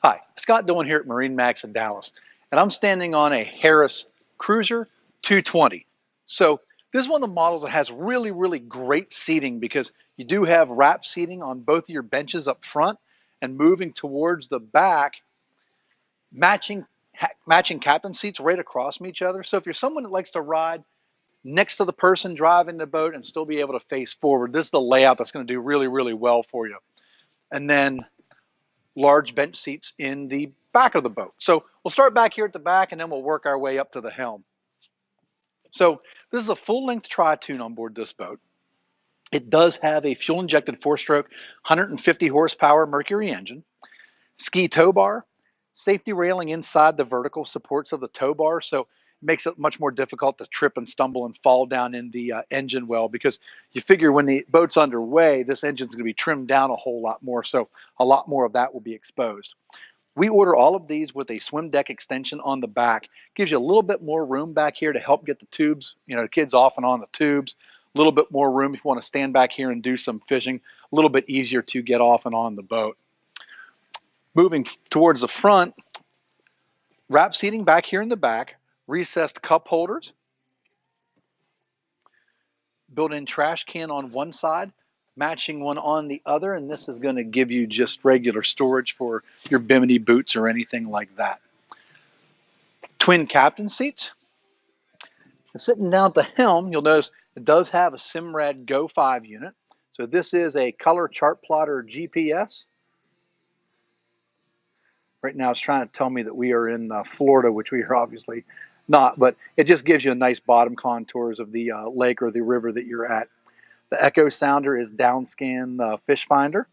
Hi, Scott Doolan here at MarineMax in Dallas, and I'm standing on a Harris Cruiser 220. So this is one of the models that has really great seating because you do have wrap seating on both of your benches up front and moving towards the back, matching captain seats right across from each other. So if you're someone that likes to ride next to the person driving the boat and still be able to face forward, this is the layout that's going to do really well for you. And then large bench seats in the back of the boat. So we'll start back here at the back and then we'll work our way up to the helm. So this is a full-length tri-tune on board this boat. It does have a fuel-injected four-stroke 150 horsepower Mercury engine, ski tow bar, safety railing inside the vertical supports of the tow bar, so it makes it much more difficult to trip and stumble and fall down in the engine well, because you figure when the boat's underway, this engine's going to be trimmed down a whole lot more, so a lot more of that will be exposed. We order all of these with a swim deck extension on the back. Gives you a little bit more room back here to help get the tubes, the kids off and on the tubes. A little bit more room if you want to stand back here and do some fishing. A little bit easier to get off and on the boat. Moving towards the front, wrap seating back here in the back, recessed cup holders, built-in trash can on one side, matching one on the other, and this is going to give you just regular storage for your bimini boots or anything like that. Twin captain seats. And sitting down at the helm, you'll notice it does have a Simrad Ngo5 unit. So this is a color chart plotter GPS. Right now it's trying to tell me that we are in Florida, which we are obviously not, but it just gives you a nice bottom contours of the lake or the river that you're at. The Echo Sounder is downscan fish finder.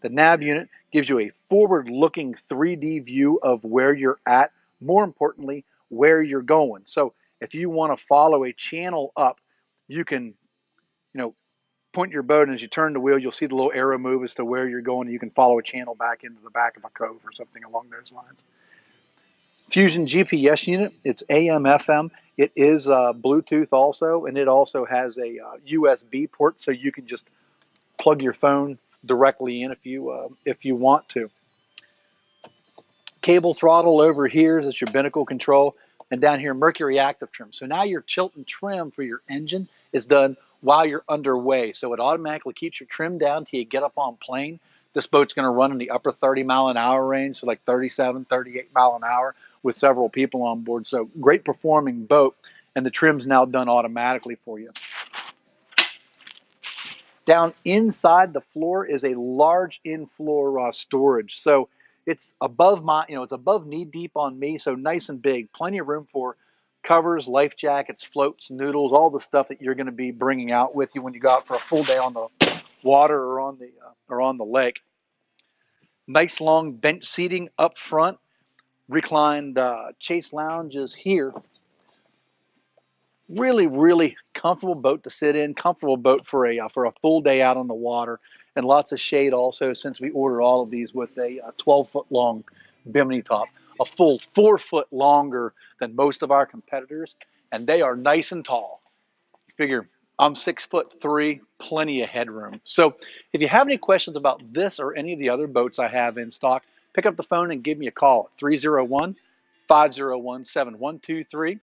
The nav unit gives you a forward-looking 3D view of where you're at, more importantly, where you're going. So if you want to follow a channel up, you can, point your boat, and as you turn the wheel, you'll see the little arrow move as to where you're going, and you can follow a channel back into the back of a cove or something along those lines. Fusion GPS unit, it's AM, FM. It is Bluetooth also, and it also has a USB port, so you can just plug your phone directly in if you want to. Cable throttle over here is your binnacle control, and down here Mercury active trim. So now your tilt and trim for your engine is done while you're underway, so it automatically keeps your trim down till you get up on plane. This boat's going to run in the upper 30-mile-an-hour range, so like 37, 38 mile an hour with several people on board. So great performing boat, and the trim's now done automatically for you. Down inside the floor is a large in-floor storage. So it's above it's above knee deep on me, so nice and big. Plenty of room for covers, life jackets, floats, noodles, all the stuff that you're going to be bringing out with you when you go out for a full day on the water or on the lake. Nice long bench seating up front. Reclined chase lounges here. Really comfortable boat to sit in, comfortable boat for a full day out on the water, and lots of shade also, since we ordered all of these with a 12-foot long bimini top, a full 4 foot longer than most of our competitors, and they are nice and tall. You figure I'm 6'3", plenty of headroom. So if you have any questions about this or any of the other boats I have in stock, pick up the phone and give me a call at 301-501-7123.